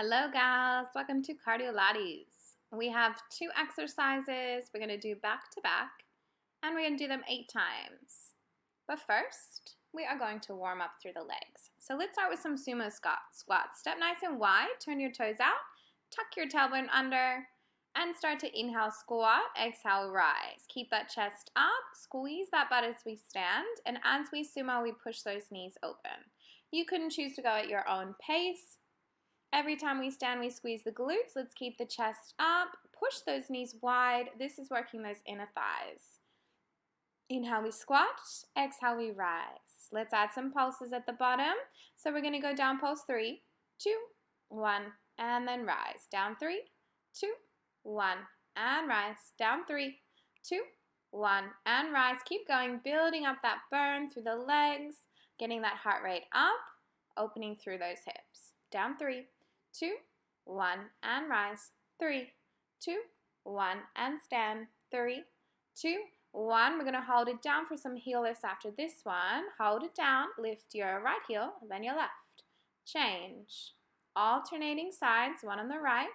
Hello gals, welcome to Cardiolates. We have 2 exercises we're going to do back to back, and we're going to do them 8 times. But first, we are going to warm up through the legs. So let's start with some sumo squats. Step nice and wide, turn your toes out, tuck your tailbone under, and start to inhale squat, exhale rise. Keep that chest up, squeeze that butt as we stand, and as we sumo, we push those knees open. You can choose to go at your own pace. Every time we stand, we squeeze the glutes. Let's keep the chest up. Push those knees wide. This is working those inner thighs. Inhale, we squat. Exhale, we rise. Let's add some pulses at the bottom. So we're going to go down pulse 3, 2, 1, and then rise. Down 3, 2, 1, and rise. Down 3, 2, 1, and rise. Keep going, building up that burn through the legs, getting that heart rate up, opening through those hips. Down 3, 2, 1, and rise. 3, 2, 1, and stand. 3, 2, 1. We're going to hold it down for some heel lifts after this one. Hold it down, lift your right heel, then your left. Change. Alternating sides, one on the right,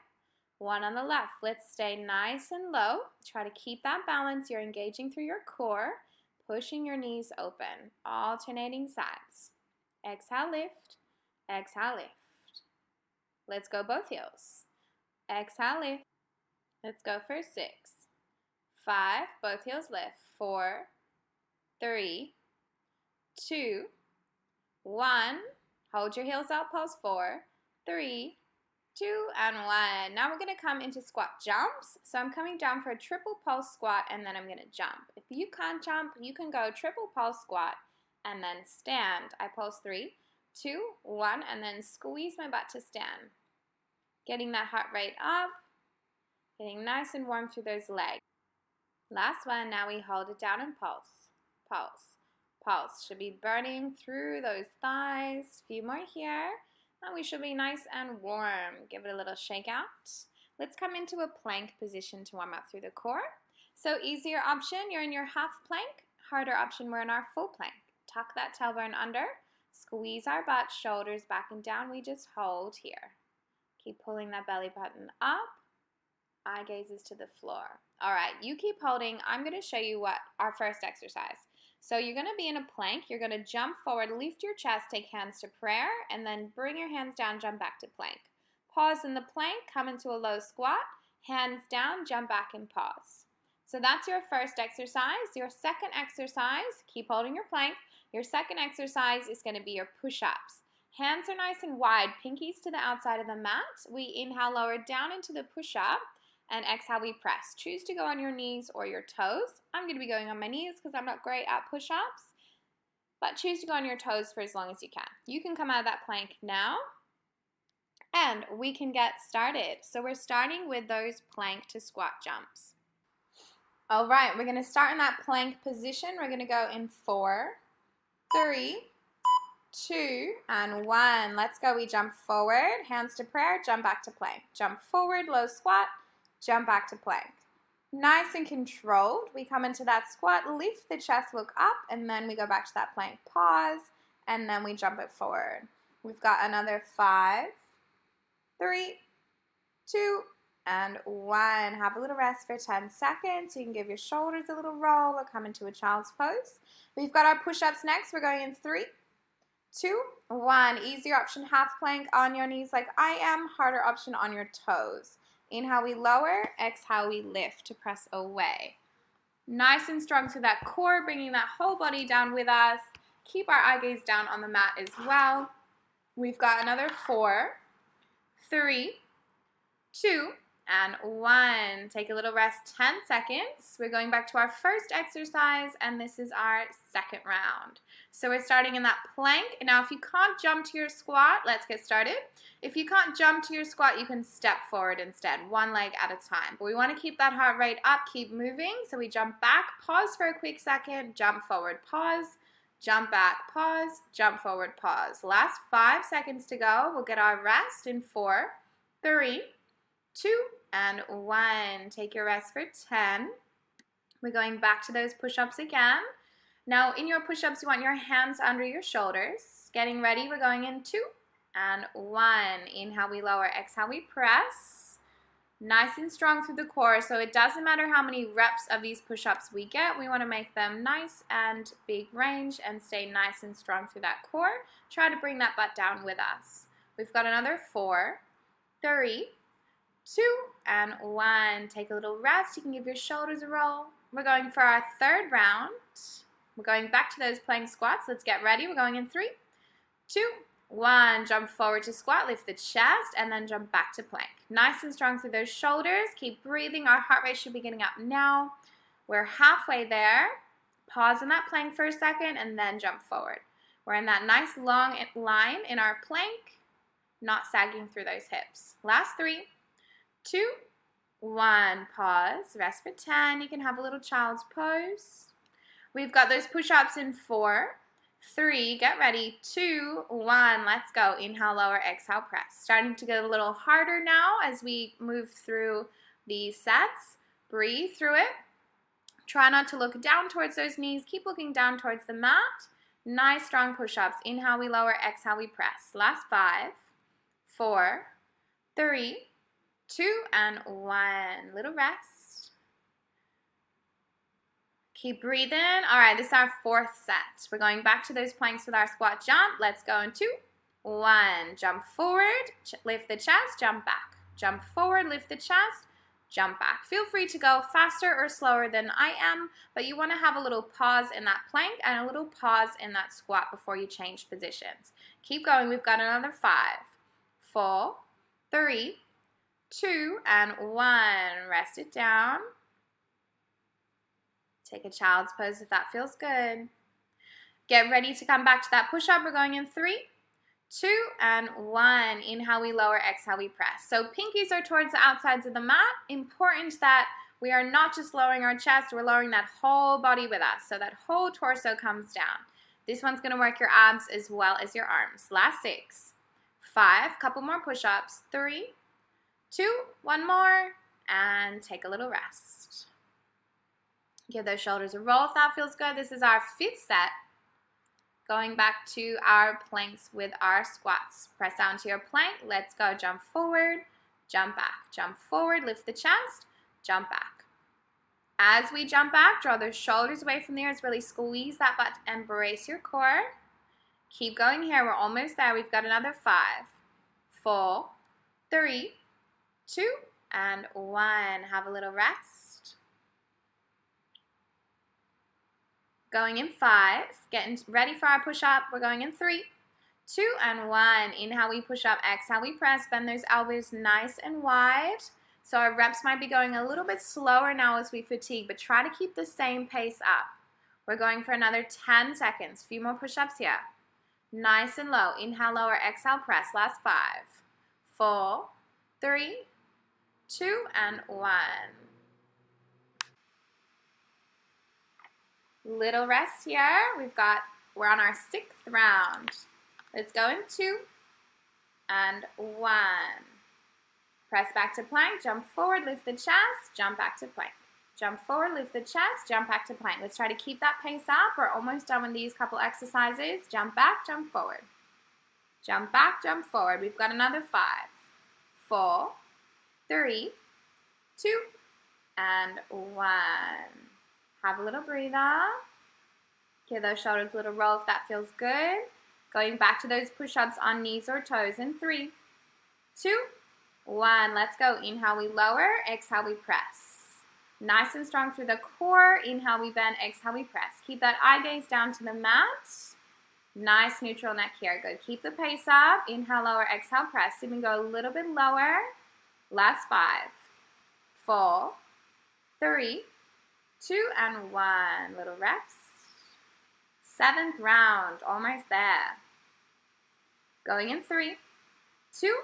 one on the left. Let's stay nice and low. Try to keep that balance. You're engaging through your core, pushing your knees open. Alternating sides. Exhale, lift. Exhale, lift. Let's go both heels. Exhale, lift. Let's go for 6, 5, both heels lift. 4, 3, 2, 1. Hold your heels out, pulse 4, 3, 2, and 1. Now we're going to come into squat jumps. So I'm coming down for a triple pulse squat, and then I'm going to jump. If you can't jump, you can go triple pulse squat and then stand. I pulse 3, 2, 1, and then squeeze my butt to stand. Getting that heart rate up, getting nice and warm through those legs. Last one, now we hold it down and pulse, pulse, pulse. Should be burning through those thighs. A few more here, and we should be nice and warm. Give it a little shake out. Let's come into a plank position to warm up through the core. So easier option, you're in your half plank. Harder option, we're in our full plank. Tuck that tailbone under. Squeeze our butt, shoulders back and down. We just hold here. Keep pulling that belly button up. Eye gazes to the floor. All right, you keep holding. I'm going to show you what our first exercise. So you're going to be in a plank. You're going to jump forward, lift your chest, take hands to prayer, and then bring your hands down, jump back to plank. Pause in the plank, come into a low squat, hands down, jump back and pause. So that's your first exercise. Your second exercise, keep holding your plank. Your second exercise is going to be your push-ups. Hands are nice and wide, pinkies to the outside of the mat. We inhale, lower down into the push-up, and exhale, we press. Choose to go on your knees or your toes. I'm going to be going on my knees because I'm not great at push-ups, but choose to go on your toes for as long as you can. You can come out of that plank now, and we can get started. So we're starting with those plank to squat jumps. All right, we're going to start in that plank position. We're going to go in 4, 3, 2, and 1. Let's go. We jump forward, hands to prayer, jump back to plank. Jump forward, low squat, jump back to plank. Nice and controlled. We come into that squat, lift the chest, look up, and then we go back to that plank. Pause, and then we jump it forward. We've got another 5, 3, 2, and 1. Have a little rest for 10 seconds. You can give your shoulders a little roll or come into a child's pose. We've got our push-ups next. We're going in 3, 2, 1. Easier option, half plank on your knees like I am. Harder option on your toes. Inhale, we lower. Exhale, we lift to press away. Nice and strong through that core, bringing that whole body down with us. Keep our eye gaze down on the mat as well. We've got another 4, 3, 2, and 1. Take a little rest, 10 seconds. We're going back to our first exercise, and this is our second round. So we're starting in that plank. Now, if you can't jump to your squat, let's get started. If you can't jump to your squat, you can step forward instead, one leg at a time. But we want to keep that heart rate up, keep moving. So we jump back, pause for a quick second, jump forward, pause, jump back, pause, jump forward, pause. Last 5 seconds to go. We'll get our rest in 4, 3, 2, and 1. Take your rest for 10. We're going back to those push-ups again. Now, in your push-ups, you want your hands under your shoulders. Getting ready, we're going in 2, and 1. Inhale, we lower. Exhale, we press. Nice and strong through the core. So it doesn't matter how many reps of these push-ups we get. We want to make them nice and big range and stay nice and strong through that core. Try to bring that butt down with us. We've got another 4, 3, 2, and 1. Take a little rest. You can give your shoulders a roll. We're going for our third round. We're going back to those plank squats. Let's get ready. We're going in 3, 2, 1. Jump forward to squat, lift the chest, and then jump back to plank. Nice and strong through those shoulders. Keep breathing. Our heart rate should be getting up now. We're halfway there. Pause in that plank for a second, and then jump forward. We're in that nice long line in our plank, not sagging through those hips. Last 3, 2, 1. Pause. Rest for 10. You can have a little child's pose. We've got those push-ups in 4, 3, get ready, 2, 1, let's go. Inhale, lower, exhale, press. Starting to get a little harder now as we move through these sets. Breathe through it. Try not to look down towards those knees. Keep looking down towards the mat. Nice, strong push-ups. Inhale, we lower, exhale, we press. Last 5, 4, 3, 2, and 1. Little rest. Keep breathing. All right, this is our 4th set. We're going back to those planks with our squat jump. Let's go in 2, 1. Jump forward, lift the chest, jump back. Jump forward, lift the chest, jump back. Feel free to go faster or slower than I am, but you want to have a little pause in that plank and a little pause in that squat before you change positions. Keep going. We've got another 5, 4, 3, 2, and 1. Rest it down. Take a child's pose if that feels good. Get ready to come back to that push-up. We're going in 3, 2, and 1. Inhale, we lower. Exhale, we press. So pinkies are towards the outsides of the mat. Important that we are not just lowering our chest, we're lowering that whole body with us. So that whole torso comes down. This one's going to work your abs as well as your arms. Last 6, 5, couple more push-ups. 3, 2, 1 more, and take a little rest. Give those shoulders a roll if that feels good. This is our 5th set. Going back to our planks with our squats. Press down to your plank. Let's go. Jump forward, jump back. Jump forward, lift the chest, jump back. As we jump back, draw those shoulders away from the ears. Really squeeze that butt and brace your core. Keep going here. We're almost there. We've got another 5, 4, 3, 2, and 1. Have a little rest. Going in 5, getting ready for our push-up. We're going in 3, 2, and 1. Inhale, we push up. Exhale, we press. Bend those elbows nice and wide. So our reps might be going a little bit slower now as we fatigue, but try to keep the same pace up. We're going for another 10 seconds. Few more push-ups here. Nice and low. Inhale, lower. Exhale, press. Last 5, 4, 3, 2, and 1. Little rest here. We're on our 6th round. Let's go in 2 and 1. Press back to plank, jump forward, lift the chest, jump back to plank. Jump forward, lift the chest, jump back to plank. Let's try to keep that pace up. We're almost done with these couple exercises. Jump back, jump forward. Jump back, jump forward. We've got another 5, 4, 3, 2, and 1. Have a little breather. Give those shoulders a little roll if that feels good. Going back to those push-ups on knees or toes in 3, 2, 1. Let's go. Inhale, we lower. Exhale, we press. Nice and strong through the core. Inhale, we bend. Exhale, we press. Keep that eye gaze down to the mat. Nice neutral neck here. Good. Keep the pace up. Inhale, lower. Exhale, press. Even go a little bit lower. Last 5, 4, 3, 2, and 1. Little rest. 7th round. Almost there. Going in 3, 2,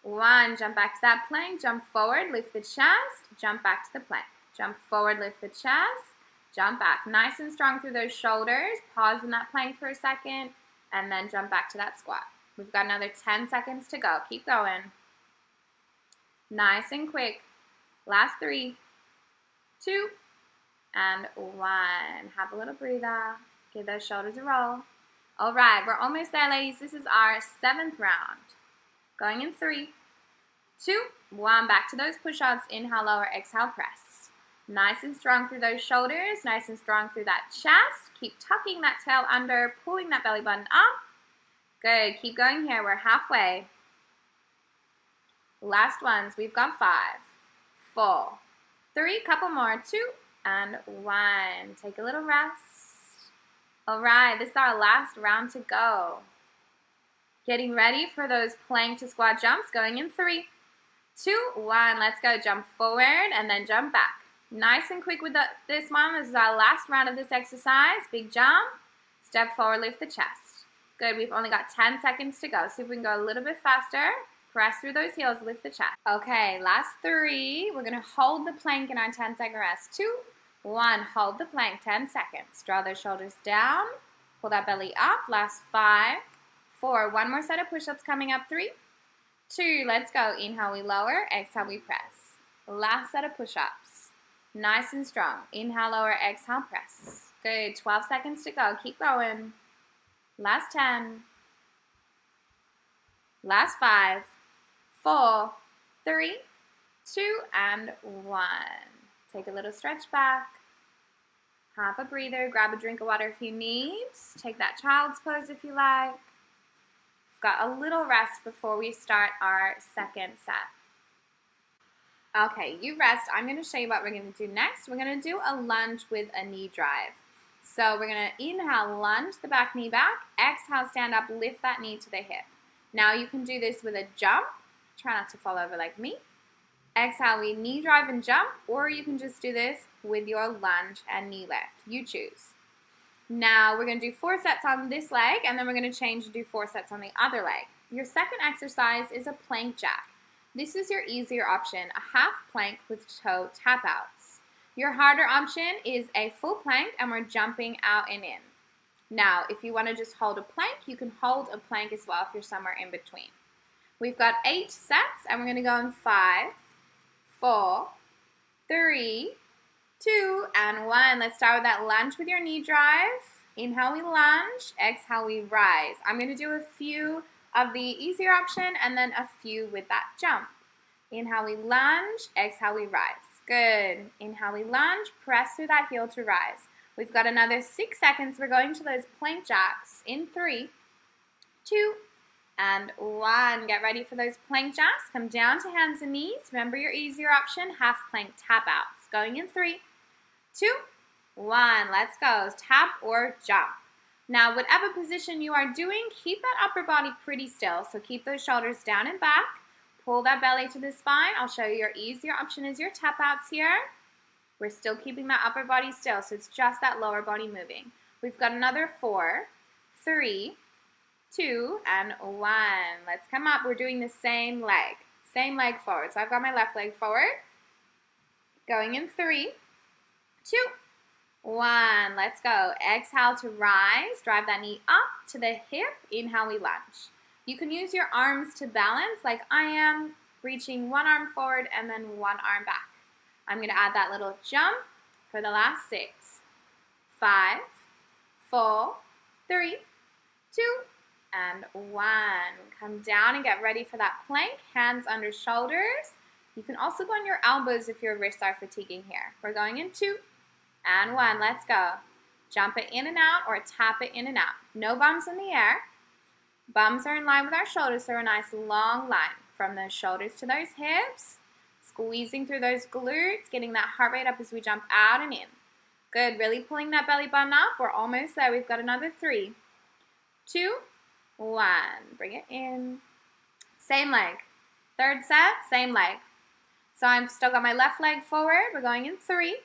1. Jump back to that plank. Jump forward. Lift the chest. Jump back to the plank. Jump forward. Lift the chest. Jump back. Nice and strong through those shoulders. Pause in that plank for a second. And then jump back to that squat. We've got another 10 seconds to go. Keep going. Nice and quick. Last 3, 2, and 1. Have a little breather. Give those shoulders a roll. All right, we're almost there, ladies. This is our 7th round. Going in 3, 2, 1. Back to those push-ups. Inhale, lower, exhale, press. Nice and strong through those shoulders. Nice and strong through that chest. Keep tucking that tail under, pulling that belly button up. Good. Keep going here. We're halfway. Last ones. We've got 5, 4, 3. Couple more. 2 and 1. Take a little rest. All right. This is our last round to go. Getting ready for those plank to squat jumps. Going in 3, 2, 1. Let's go. Jump forward and then jump back. Nice and quick with this one. This is our last round of this exercise. Big jump. Step forward, lift the chest. Good. We've only got 10 seconds to go. See if we can go a little bit faster. Press through those heels, lift the chest. Okay, last 3. We're going to hold the plank in our 10-second rest. 2, 1. Hold the plank, 10 seconds. Draw those shoulders down. Pull that belly up. Last 5, 4. One more set of push-ups coming up. 3, 2. Let's go. Inhale, we lower. Exhale, we press. Last set of push-ups. Nice and strong. Inhale, lower, exhale, press. Good. 12 seconds to go. Keep going. Last 10. Last 5, 4, 3, 2, and 1. Take a little stretch back. Have a breather. Grab a drink of water if you need. Take that child's pose if you like. We've got a little rest before we start our second set. Okay, you rest. I'm going to show you what we're going to do next. We're going to do a lunge with a knee drive. So we're going to inhale, lunge the back knee back. Exhale, stand up, lift that knee to the hip. Now you can do this with a jump. Try not to fall over like me. Exhale, we knee drive and jump, or you can just do this with your lunge and knee lift. You choose. Now we're going to do 4 sets on this leg, and then we're going to change and do 4 sets on the other leg. Your second exercise is a plank jack. This is your easier option, a half plank with toe tap outs. Your harder option is a full plank, and we're jumping out and in. Now, if you want to just hold a plank, you can hold a plank as well if you're somewhere in between. We've got 8 sets, and we're going to go in 5, 4, 3, 2, and 1. Let's start with that lunge with your knee drive. Inhale, we lunge. Exhale, we rise. I'm going to do a few of the easier option and then a few with that jump. Inhale, we lunge. Exhale, we rise. Good. Inhale, we lunge. Press through that heel to rise. We've got another 6 seconds. We're going to those plank jacks in 3, 2, and 1. Get ready for those plank jacks. Come down to hands and knees. Remember your easier option, half plank tap outs. Going in 3, 2, 1. Let's go. Tap or jump. Now, whatever position you are doing, keep that upper body pretty still. So keep those shoulders down and back. Pull that belly to the spine. I'll show you your easier option is your tap outs here. We're still keeping that upper body still, so it's just that lower body moving. We've got another 4, 3, 2, and 1. Let's come up. We're doing the same leg forward. So I've got my left leg forward. Going in 3, 2, 1. Let's go. Exhale to rise. Drive that knee up to the hip. Inhale, we lunge. You can use your arms to balance like I am, reaching one arm forward and then one arm back. I'm going to add that little jump for the last 6, 5, 4, 3, 2, and 1. Come down and get ready for that plank. Hands under shoulders. You can also go on your elbows if your wrists are fatiguing here. We're going in 2 and 1. Let's go. Jump it in and out or tap it in and out. No bumps in the air. Bums are in line with our shoulders, so a nice long line from those shoulders to those hips. Squeezing through those glutes, getting that heart rate up as we jump out and in. Good, really pulling that belly button up. We're almost there. We've got another 3, 2, 1. Bring it in. Same leg. Third set, same leg. So I'm still got my left leg forward. We're going in 3,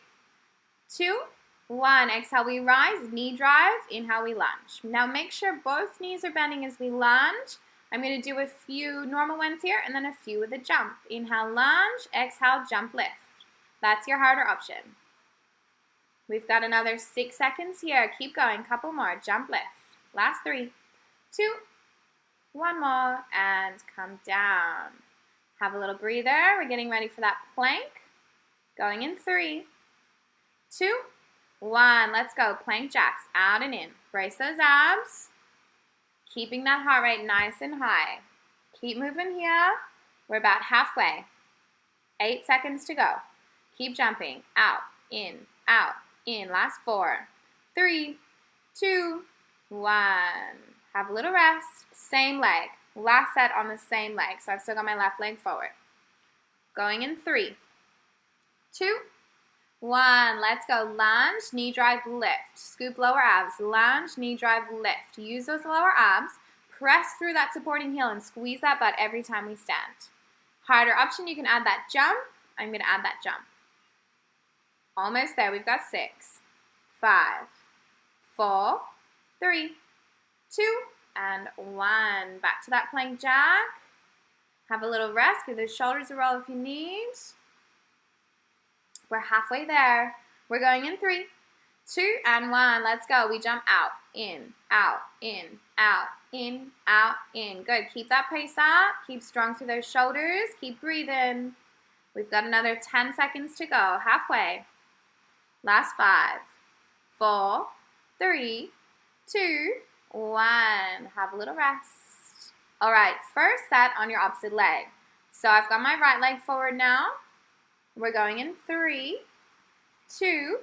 2, 1. Exhale, we rise. Knee drive. Inhale, we lunge. Now make sure both knees are bending as we lunge. I'm going to do a few normal ones here and then a few with a jump. Inhale, lunge. Exhale, jump, lift. That's your harder option. We've got another 6 seconds here. Keep going. Couple more. Jump, lift. Last 3, 2, 1 more, and come down. Have a little breather. We're getting ready for that plank. Going in 3, 2, 1. Let's go. Plank jacks. Out and in. Brace those abs. Keeping that heart rate nice and high. Keep moving here. We're about halfway. 8 seconds to go. Keep jumping. Out, in, last 4, 3, 2, 1. Have a little rest. Same leg. Last set on the same leg. So I've still got my left leg forward. Going in 3, 2, 1. Let's go. Lunge, knee drive, lift. Scoop lower abs. Lunge, knee drive, lift. Use those lower abs. Press through that supporting heel and squeeze that butt every time we stand. Harder option, you can add that jump. I'm going to add that jump. Almost there. We've got 6, 5, 4, 3, 2, and 1. Back to that plank jack. Have a little rest. Give those shoulders a roll if you need. We're halfway there. We're going in 3, 2, and 1. Let's go. We jump out, in, out, in, out, in, out, in. Good. Keep that pace up. Keep strong through those shoulders. Keep breathing. We've got another 10 seconds to go. Halfway. Last 5, 4, 3, 2, 1. Have a little rest. All right. First set on your opposite leg. So I've got my right leg forward now. We're going in 3, 2,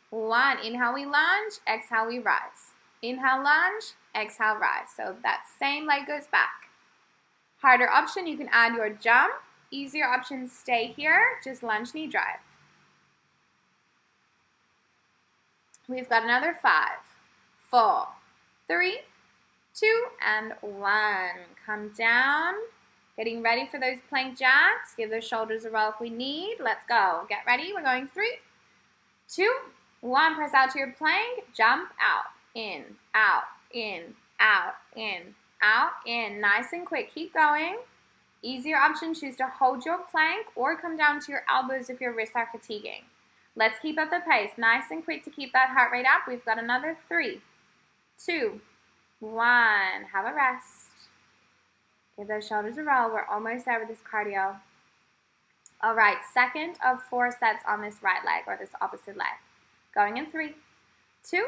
1. Inhale, we lunge. Exhale, we rise. Inhale, lunge. Exhale, rise. So that same leg goes back. Harder option, you can add your jump. Easier option, stay here. Just lunge, knee drive. We've got another 5, 4, 3, 2, and 1. Come down. Getting ready for those plank jacks. Give those shoulders a roll if we need. Let's go. Get ready. We're going 3, 2, 1. Press out to your plank. Jump out. In, out, in, out, in, out, in. Nice and quick. Keep going. Easier option, choose to hold your plank or come down to your elbows if your wrists are fatiguing. Let's keep up the pace. Nice and quick to keep that heart rate up. We've got another 3, 2, 1. Have a rest. Give those shoulders a roll. We're almost there with this cardio. All right, second of 4 sets on this right leg or this opposite leg. Going in 3, 2,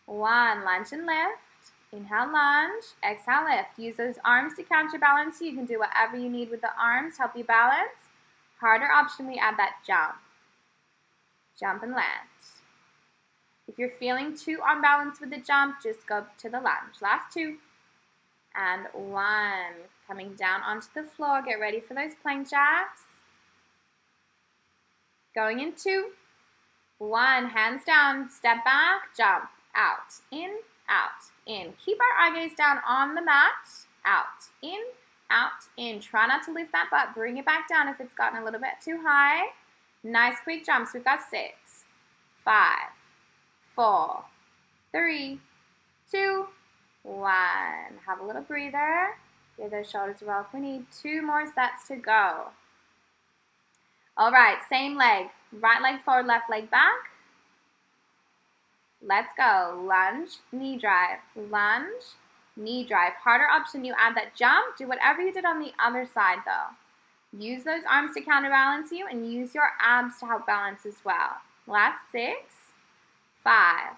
1. Lunge and lift. Inhale, lunge. Exhale, lift. Use those arms to counterbalance. You can do whatever you need with the arms to help you balance. Harder option, we add that jump. Jump and land. If you're feeling too unbalanced with the jump, just go to the lunge. Last 2. And 1. Coming down onto the floor. Get ready for those plank jacks. Going in 2, 1. Hands down. Step back. Jump. Out. In. Out. In. Keep our eye gaze down on the mat. Out. In. Out. In. Try not to lift that butt. Bring it back down if it's gotten a little bit too high. Nice quick jumps. We've got 6, 5, 4, 3, 2, 1. Have a little breather. Give those shoulders a roll if we need. 2 more sets to go. All right, same leg. Right leg forward, left leg back. Let's go. Lunge, knee drive. Lunge, knee drive. Harder option, you add that jump. Do whatever you did on the other side though. Use those arms to counterbalance you and use your abs to help balance as well. Last 6, 5,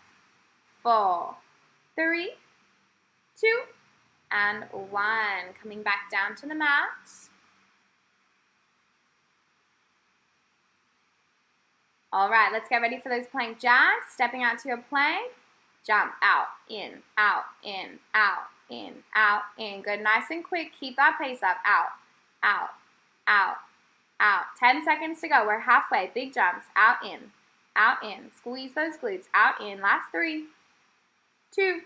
4, 3, 2, and 1. Coming back down to the mat. All right, let's get ready for those plank jacks. Stepping out to your plank. Jump out, in, out, in, out, in, out, in. Good, nice and quick. Keep that pace up. Out, out, out, out. 10 seconds to go. We're halfway. Big jumps. Out, in, out, in. Squeeze those glutes. Out, in. Last 3, 2,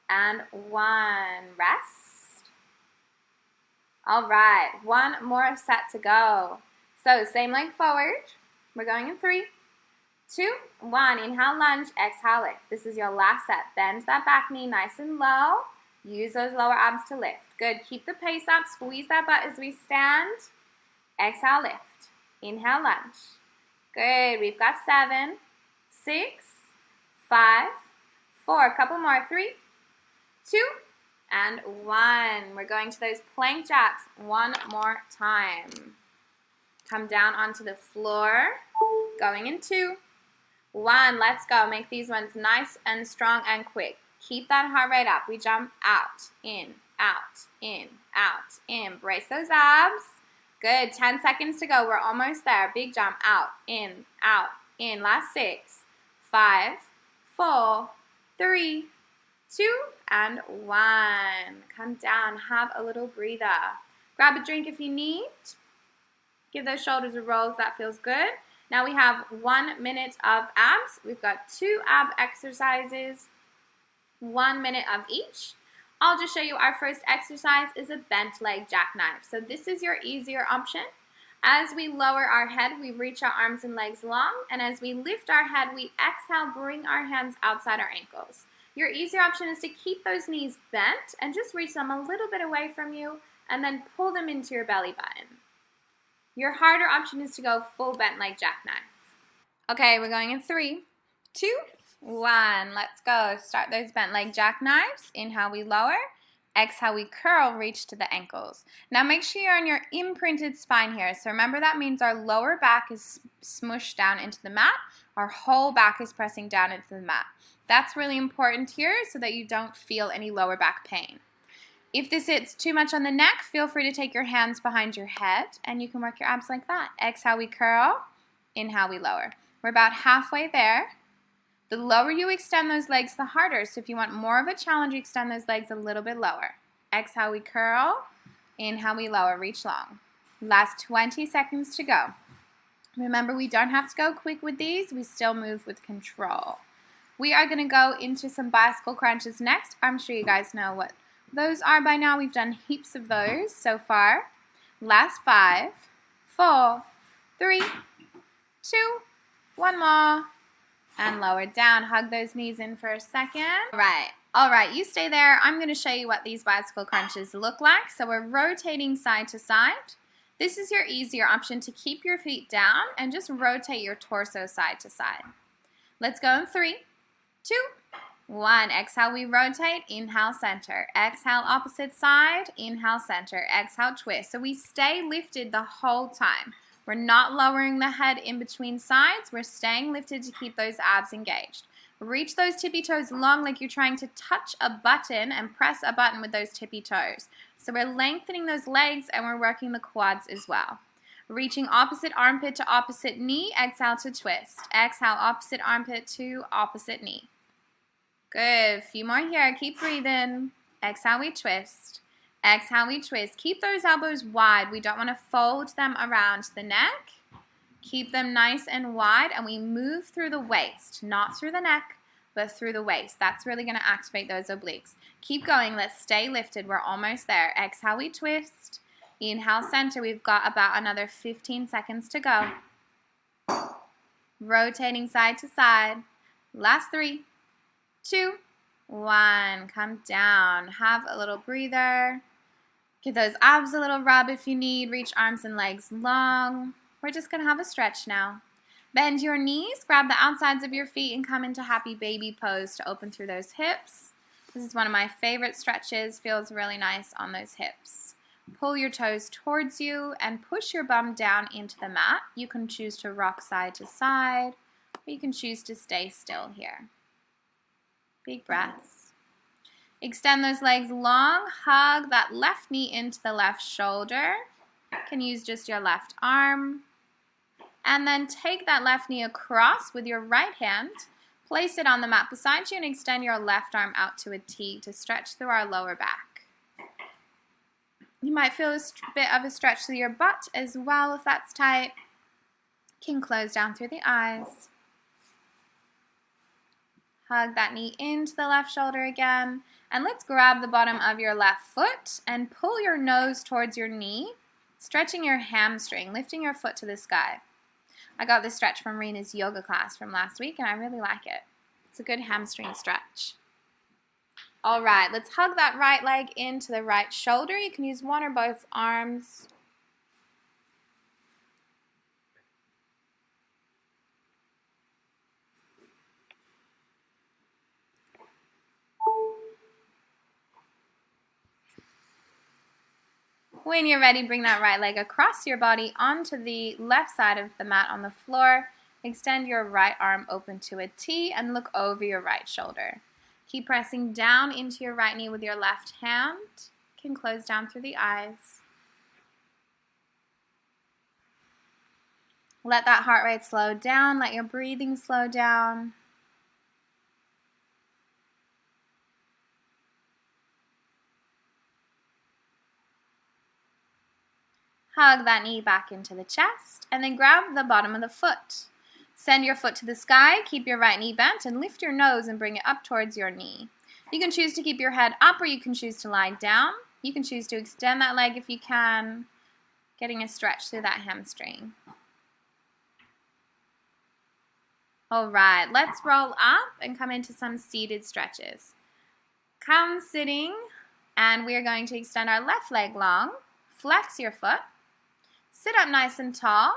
and 1. Rest. All right, 1 more set to go. So same leg forward. We're going in 3, 2, 1. Inhale, lunge. Exhale, lift. This is your last set. Bend that back knee nice and low. Use those lower abs to lift. Good. Keep the pace up. Squeeze that butt as we stand. Exhale, lift. Inhale, lunge. Good. We've got 7, 6, 5, 4. A couple more. 3, 2, and 1. We're going to those plank jacks 1 more time. Come down onto the floor. Going in 2, 1. Let's go. Make these ones nice and strong and quick. Keep that heart rate up. We jump out, in, out, in, out, in. Brace those abs. Good. 10 seconds to go. We're almost there. Big jump. Out, in, in. Last 6, 5, 4, 3, 2, and 1. Come down. Have a little breather. Grab a drink if you need. Give those shoulders a roll if that feels good. Now we have 1 minute of abs. We've got 2 ab exercises, 1 minute of each. I'll just show you our first exercise is a bent leg jackknife. So this is your easier option. As we lower our head, we reach our arms and legs long, and as we lift our head, we exhale, bring our hands outside our ankles. Your easier option is to keep those knees bent and just reach them a little bit away from you and then pull them into your belly button. Your harder option is to go full bent leg jackknife. Okay, we're going in 3, 2, 1. Let's go. Start those bent leg jackknives. Inhale, we lower. Exhale, we curl, reach to the ankles. Now make sure you're on your imprinted spine here. So remember that means our lower back is smushed down into the mat. Our whole back is pressing down into the mat. That's really important here so that you don't feel any lower back pain. If this hits too much on the neck, feel free to take your hands behind your head and you can work your abs like that. Exhale, we curl. Inhale, we lower. We're about halfway there. The lower you extend those legs, the harder. So if you want more of a challenge, you extend those legs a little bit lower. Exhale, we curl. Inhale, we lower. Reach long. Last 20 seconds to go. Remember, we don't have to go quick with these. We still move with control. We are going to go into some bicycle crunches next. I'm sure you guys know what those are by now. We've done heaps of those so far. Last 5, 4, 3, 2, 1 more. And lower down. Hug those knees in for a second. All right, you stay there. I'm going to show you what these bicycle crunches look like. So we're rotating side to side. This is your easier option to keep your feet down and just rotate your torso side to side. Let's go in 3, 2, 1. Exhale, we rotate. Inhale, center. Exhale, opposite side. Inhale, center. Exhale, twist. So we stay lifted the whole time. We're not lowering the head in between sides. We're staying lifted to keep those abs engaged. Reach those tippy toes long like you're trying to touch a button and press a button with those tippy toes. So we're lengthening those legs and we're working the quads as well. Reaching opposite armpit to opposite knee. Exhale to twist. Exhale, opposite armpit to opposite knee. Good. A few more here. Keep breathing. Exhale, we twist. Exhale, we twist. Keep those elbows wide. We don't want to fold them around the neck. Keep them nice and wide, and we move through the waist, not through the neck, but through the waist. That's really going to activate those obliques. Keep going. Let's stay lifted. We're almost there. Exhale, we twist. Inhale, center. We've got about another 15 seconds to go. Rotating side to side. Last 3, 2, 1. Come down. Have a little breather. Give those abs a little rub if you need. Reach arms and legs long. We're just going to have a stretch now. Bend your knees. Grab the outsides of your feet and come into happy baby pose to open through those hips. This is one of my favorite stretches. Feels really nice on those hips. Pull your toes towards you and push your bum down into the mat. You can choose to rock side to side, or you can choose to stay still here. Big breaths. Extend those legs long. Hug that left knee into the left shoulder. You can use just your left arm. And then take that left knee across with your right hand. Place it on the mat beside you and extend your left arm out to a T to stretch through our lower back. You might feel a bit of a stretch through your butt as well if that's tight. You can close down through the eyes. Hug that knee into the left shoulder again. And let's grab the bottom of your left foot and pull your nose towards your knee, stretching your hamstring, lifting your foot to the sky. I got this stretch from Rena's yoga class from last week, and I really like it. It's a good hamstring stretch. All right, let's hug that right leg into the right shoulder. You can use one or both arms. When you're ready, bring that right leg across your body onto the left side of the mat on the floor. Extend your right arm open to a T and look over your right shoulder. Keep pressing down into your right knee with your left hand. You can close down through the eyes. Let that heart rate slow down. Let your breathing slow down. Hug that knee back into the chest, and then grab the bottom of the foot. Send your foot to the sky, keep your right knee bent, and lift your nose and bring it up towards your knee. You can choose to keep your head up, or you can choose to lie down. You can choose to extend that leg if you can, getting a stretch through that hamstring. All right, let's roll up and come into some seated stretches. Come sitting, and we are going to extend our left leg long. Flex your foot. Sit up nice and tall.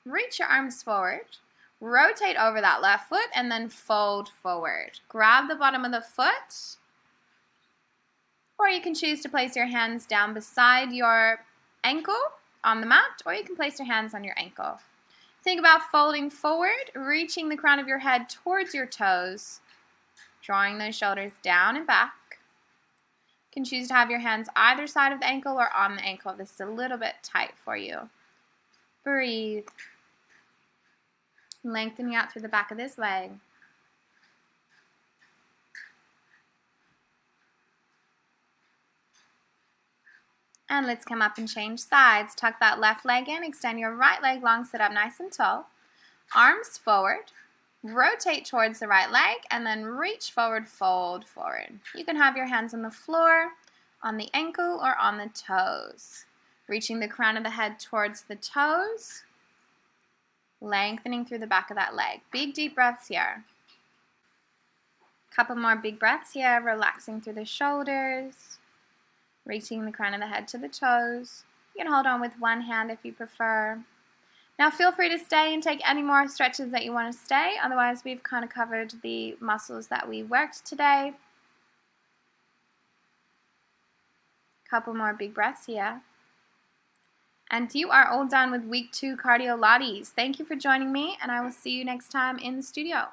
Reach your arms forward. Rotate over that left foot and then fold forward. Grab the bottom of the foot, or you can choose to place your hands down beside your ankle on the mat, or you can place your hands on your ankle. Think about folding forward, reaching the crown of your head towards your toes, drawing those shoulders down and back. You can choose to have your hands either side of the ankle or on the ankle if this is a little bit tight for you. Breathe. Lengthening out through the back of this leg. And let's come up and change sides. Tuck that left leg in, extend your right leg long, sit up nice and tall. Arms forward. Rotate towards the right leg and then reach forward, fold forward. You can have your hands on the floor, on the ankle, or on the toes. Reaching the crown of the head towards the toes. Lengthening through the back of that leg. Big deep breaths here. Couple more big breaths here, relaxing through the shoulders. Reaching the crown of the head to the toes. You can hold on with one hand if you prefer. Now feel free to stay and take any more stretches that you want to stay. Otherwise, we've kind of covered the muscles that we worked today. Couple more big breaths here. And you are all done with week 2 Cardiolates. Thank you for joining me, and I will see you next time in the studio.